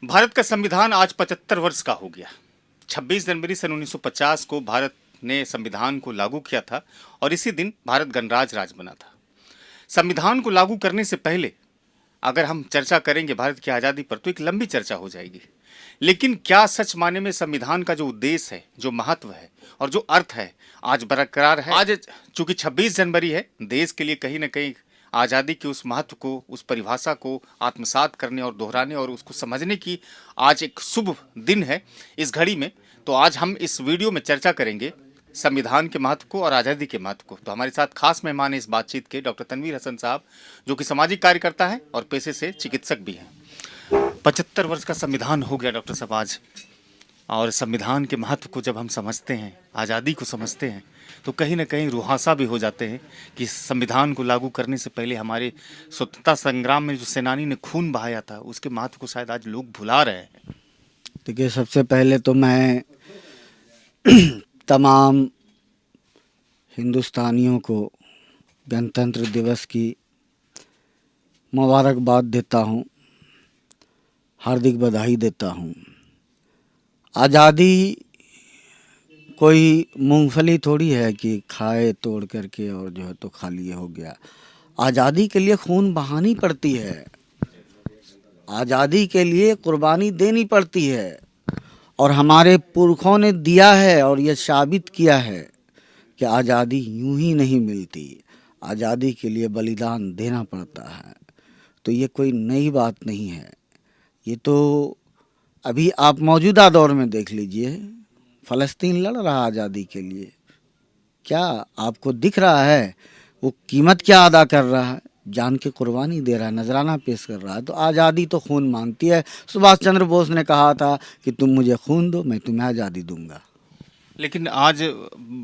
भारत का संविधान आज 75 वर्ष का हो गया। 26 जनवरी सन 1950 को भारत ने संविधान को लागू किया था और इसी दिन भारत गणराज्य राज्य बना था। संविधान को लागू करने से पहले अगर हम चर्चा करेंगे भारत की आज़ादी पर तो एक लंबी चर्चा हो जाएगी। लेकिन क्या सच माने में संविधान का जो उद्देश्य है, जो महत्व है और जो अर्थ है आज बरकरार है? आज चूंकि 26 जनवरी है, देश के लिए कहीं ना कहीं आज़ादी के उस महत्व को, उस परिभाषा को आत्मसात करने और दोहराने और उसको समझने की आज एक शुभ दिन है इस घड़ी में। तो आज हम इस वीडियो में चर्चा करेंगे संविधान के महत्व को और आज़ादी के महत्व को। तो हमारे साथ खास मेहमान हैं इस बातचीत के डॉक्टर तनवीर हसन साहब, जो कि सामाजिक कार्यकर्ता हैं और पेशे से चिकित्सक भी हैं। 75 वर्ष का संविधान हो गया डॉक्टर साहब आज, और संविधान के महत्व को जब हम समझते हैं, आज़ादी को समझते हैं, तो कहीं ना कहीं रुहासा भी हो जाते हैं कि संविधान को लागू करने से पहले हमारे स्वतंत्रता संग्राम में जो सेनानी ने खून बहाया था उसके महत्व को शायद आज लोग भुला रहे हैं। देखिए, सबसे पहले तो मैं तमाम हिंदुस्तानियों को गणतंत्र दिवस की मुबारकबाद देता हूँ, हार्दिक बधाई देता हूँ। आज़ादी कोई मूंगफली थोड़ी है कि खाए तोड़ करके और जो है तो खा लिए हो गया। आज़ादी के लिए खून बहानी पड़ती है, आज़ादी के लिए कुर्बानी देनी पड़ती है, और हमारे पुरखों ने दिया है और ये साबित किया है कि आज़ादी यूं ही नहीं मिलती, आज़ादी के लिए बलिदान देना पड़ता है। तो ये कोई नई बात नहीं है। ये तो अभी आप मौजूदा दौर में देख लीजिए, फ़लस्तीन लड़ रहा आज़ादी के लिए। क्या आपको दिख रहा है वो कीमत क्या अदा कर रहा है? जान की कुर्बानी दे रहा है, नजराना पेश कर रहा है। तो आज़ादी तो खून मांगती है। सुभाष चंद्र बोस ने कहा था कि तुम मुझे खून दो, मैं तुम्हें आज़ादी दूंगा। लेकिन आज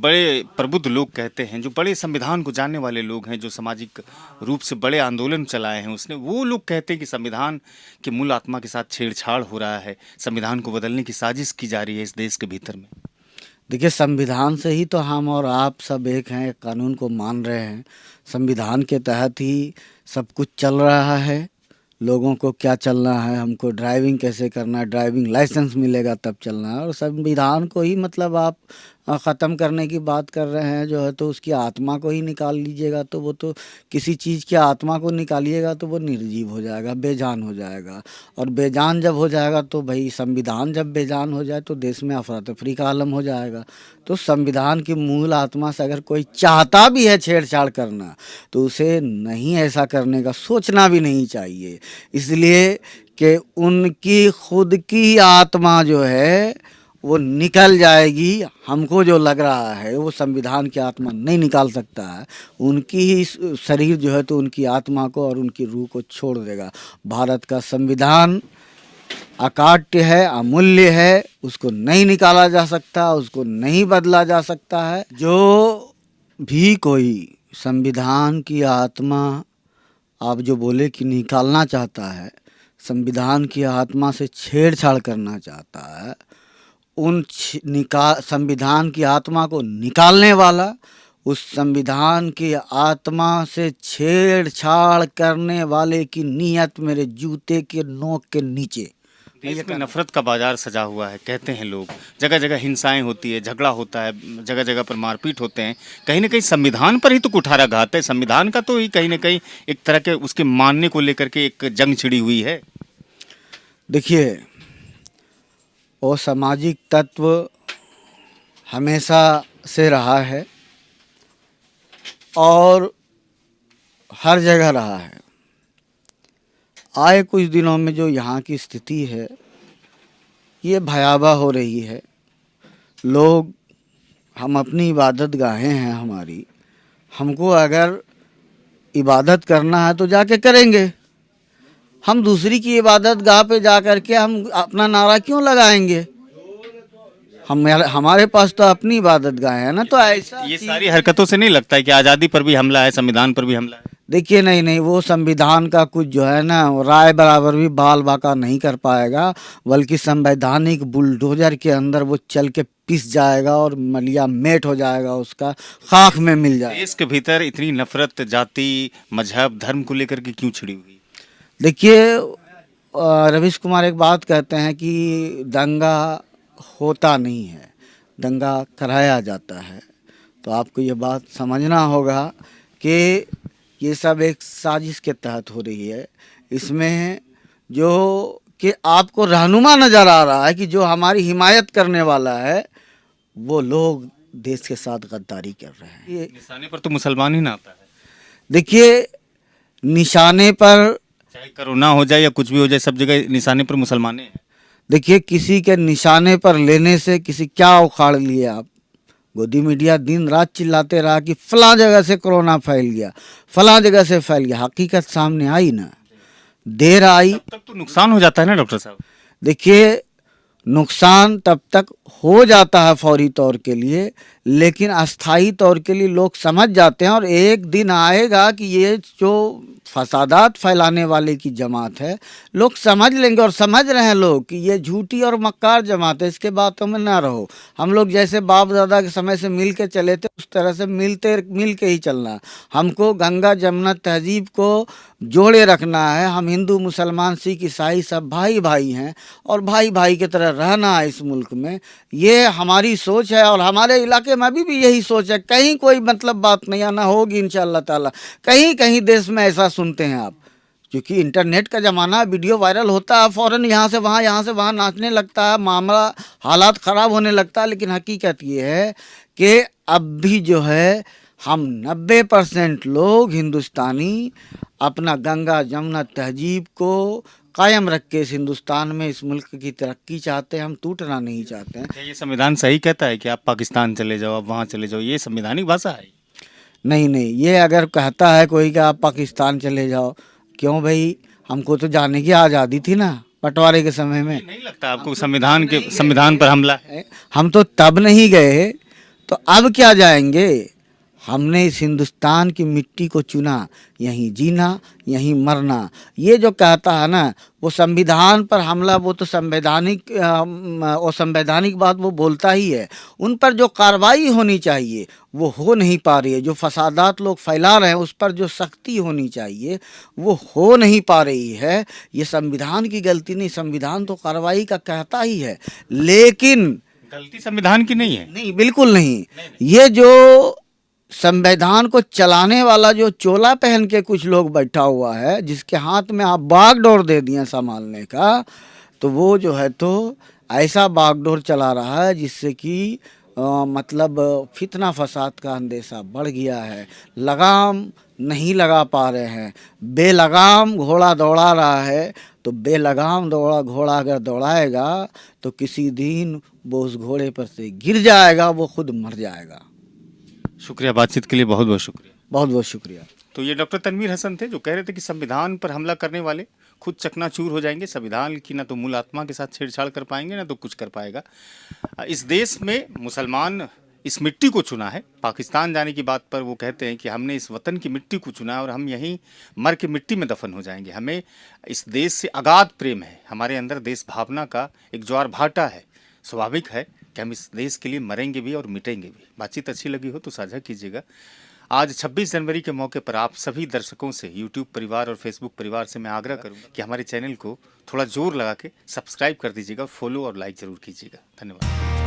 बड़े प्रबुद्ध लोग कहते हैं, जो बड़े संविधान को जानने वाले लोग हैं, जो सामाजिक रूप से बड़े आंदोलन चलाए हैं उसने, वो लोग कहते हैं कि संविधान के मूल आत्मा के साथ छेड़छाड़ हो रहा है, संविधान को बदलने की साजिश की जा रही है इस देश के भीतर में। देखिए, संविधान से ही तो हम और आप सब एक हैं, कानून को मान रहे हैं। संविधान के तहत ही सब कुछ चल रहा है। लोगों को क्या चलना है, हमको ड्राइविंग कैसे करना है, ड्राइविंग लाइसेंस मिलेगा तब चलना है। और संविधान को ही मतलब आप ख़त्म करने की बात कर रहे हैं जो है, तो उसकी आत्मा को ही निकाल लीजिएगा तो वो तो किसी चीज़ की आत्मा को निकालिएगा तो वो निर्जीव हो जाएगा, बेजान हो जाएगा। और बेजान जब हो जाएगा तो भाई संविधान जब बेजान हो जाए तो देश में अफरा तफरी का आलम हो जाएगा। तो संविधान की मूल आत्मा से अगर कोई चाहता भी है छेड़छाड़ करना तो उसे नहीं ऐसा करने का सोचना भी नहीं चाहिए, इसलिए कि उनकी खुद की आत्मा जो है वो निकल जाएगी। हमको जो लग रहा है वो संविधान की आत्मा नहीं निकाल सकता है, उनकी ही शरीर जो है तो उनकी आत्मा को और उनकी रूह को छोड़ देगा। भारत का संविधान अकाट्य है, अमूल्य है, उसको नहीं निकाला जा सकता, उसको नहीं बदला जा सकता है। जो भी कोई संविधान की आत्मा, आप जो बोले कि निकालना चाहता है, संविधान की आत्मा से छेड़छाड़ करना चाहता है, संविधान की आत्मा को निकालने वाला, उस संविधान की आत्मा से छेड़छाड़ करने वाले की नीयत मेरे जूते के नोक के नीचे। देश में नफरत का बाजार सजा हुआ है, कहते हैं लोग। जगह जगह हिंसाएं होती है, झगड़ा होता है, जगह जगह पर मारपीट होते हैं। कहीं ना कहीं संविधान पर ही तो कुठाराघात है। संविधान का तो ही कहीं ना कहीं एक तरह के उसके मानने को लेकर के एक जंग छिड़ी हुई है। देखिए, वो सामाजिक तत्व हमेशा से रहा है और हर जगह रहा है। आए कुछ दिनों में जो यहाँ की स्थिति है ये भयावह हो रही है। लोग, हम अपनी इबादत गाहें हैं हमारी, हमको अगर इबादत करना है तो जाके करेंगे। हम दूसरी की इबादत गाह पे जा कर के हम अपना नारा क्यों लगाएंगे? हमारे पास तो अपनी इबादत गाह है ना। तो ऐसा ये सारी हरकतों से नहीं लगता है कि आज़ादी पर भी हमला है, संविधान पर भी हमला है? देखिए, नहीं, वो संविधान का कुछ जो है ना, राय बराबर भी बाल बाका नहीं कर पाएगा, बल्कि संवैधानिक बुलडोजर के अंदर वो चल के पिस जाएगा और मलिया मेट हो जाएगा, उसका खाक में मिल जाएगा। देश के भीतर इतनी नफरत जाति, मजहब, धर्म को लेकर के क्यों छिड़ी हुई? देखिए, रवीश कुमार एक बात कहते हैं कि दंगा होता नहीं है, दंगा कराया जाता है। तो आपको ये बात समझना होगा कि ये सब एक साजिश के तहत हो रही है। इसमें जो कि आपको रहनुमा नज़र आ रहा है कि जो हमारी हिमायत करने वाला है वो लोग देश के साथ गद्दारी कर रहे हैं। ये निशाने पर तो मुसलमान ही ना आता है। देखिए, निशाने पर, चाहे कोरोना हो जाए या कुछ भी हो जाए, सब जगह निशाने पर मुसलमान हैं। देखिए किसी के निशाने पर लेने से किसी क्या उखाड़ लिए आप। गोदी मीडिया दिन रात चिल्लाते रहा कि फलां जगह से कोरोना फैल गया, फलां जगह से फैल गया। हकीकत सामने आई ना, देर आई। तब तक तो नुकसान हो जाता है ना डॉक्टर साहब। देखिए, नुकसान तब तक हो जाता है फौरी तौर के लिए, लेकिन अस्थाई तौर के लिए लोग समझ जाते हैं। और एक दिन आएगा कि ये जो फसादात फैलाने वाले की जमात है, लोग समझ लेंगे। और समझ रहे हैं लोग कि ये झूठी और मक्कार जमात है, इसके बातों में ना रहो। हम लोग जैसे बाप दादा के समय से मिल के चले थे, उस तरह से मिल के ही चलना। हमको गंगा जमुना तहजीब को जोड़े रखना है। हम हिंदू मुसलमान सिख ईसाई सब भाई भाई हैं और भाई भाई की तरह रहना है इस मुल्क में। ये हमारी सोच है और हमारे इलाके में अभी भी यही सोच है। कहीं कोई मतलब बात नहीं आना होगी इंशाअल्लाह ताला। कहीं कहीं देश में ऐसा सुनते हैं आप, क्योंकि इंटरनेट का ज़माना, वीडियो वायरल होता है, फ़ौरन यहाँ से वहाँ नाचने लगता है, मामला हालात ख़राब होने लगता है। लेकिन हकीकत ये है कि अब भी जो है हम 90% लोग हिंदुस्तानी अपना गंगा जमुना तहजीब को कायम रख के इस हिंदुस्तान में, इस मुल्क की तरक्की चाहते हैं। हम टूटना नहीं चाहते हैं। क्या ये संविधान सही कहता है कि आप पाकिस्तान चले जाओ, आप वहाँ चले जाओ? ये संवैधानिक भाषा है? नहीं नहीं, ये अगर कहता है कोई कि आप पाकिस्तान चले जाओ, क्यों भाई, हमको तो जाने की आज़ादी थी ना बंटवारे के समय में। नहीं लगता आपको संविधान पर हमला है? हम तो तब नहीं गए, तो अब क्या जाएंगे? हमने इस हिंदुस्तान की मिट्टी को चुना, यहीं जीना यहीं मरना। ये जो कहता है ना वो संविधान पर हमला, वो तो संवैधानिक बात वो बोलता ही है। उन पर जो कार्रवाई होनी चाहिए वो हो नहीं पा रही है। जो फसादात लोग फैला रहे हैं उस पर जो सख्ती होनी चाहिए वो हो नहीं पा रही है। ये संविधान की गलती नहीं, संविधान तो कार्रवाई का कहता ही है, लेकिन गलती संविधान की नहीं है। नहीं, बिल्कुल नहीं। ये जो संविधान को चलाने वाला जो चोला पहन के कुछ लोग बैठा हुआ है, जिसके हाथ में आप बागडोर दे दिए संभालने का, तो वो जो है तो ऐसा बागडोर चला रहा है जिससे कि मतलब फितना फसाद का अंदेशा बढ़ गया है। लगाम नहीं लगा पा रहे हैं, बेलगाम घोड़ा दौड़ा रहा है। तो बेलगाम घोड़ा अगर दौड़ाएगा तो किसी दिन वो उस घोड़े पर से गिर जाएगा, वो खुद मर जाएगा। शुक्रिया, बातचीत के लिए बहुत बहुत शुक्रिया। बहुत बहुत शुक्रिया। तो ये डॉक्टर तनवीर हसन थे जो कह रहे थे कि संविधान पर हमला करने वाले खुद चकनाचूर हो जाएंगे। संविधान की ना तो मूल आत्मा के साथ छेड़छाड़ कर पाएंगे, ना तो कुछ कर पाएगा। इस देश में मुसलमान इस मिट्टी को चुना है। पाकिस्तान जाने की बात पर वो कहते हैं कि हमने इस वतन की मिट्टी को चुना है और हम यहीं मर के मिट्टी में दफन हो जाएंगे। हमें इस देश से अगाध प्रेम है, हमारे अंदर देश भावना का एक ज्वार भाटा है। स्वाभाविक है कि हम इस देश के लिए मरेंगे भी और मिटेंगे भी। बातचीत अच्छी लगी हो तो साझा कीजिएगा। आज 26 जनवरी के मौके पर आप सभी दर्शकों से, यूट्यूब परिवार और फेसबुक परिवार से मैं आग्रह करूँगा कि हमारे चैनल को थोड़ा जोर लगा के सब्सक्राइब कर दीजिएगा और फॉलो और लाइक ज़रूर कीजिएगा। धन्यवाद।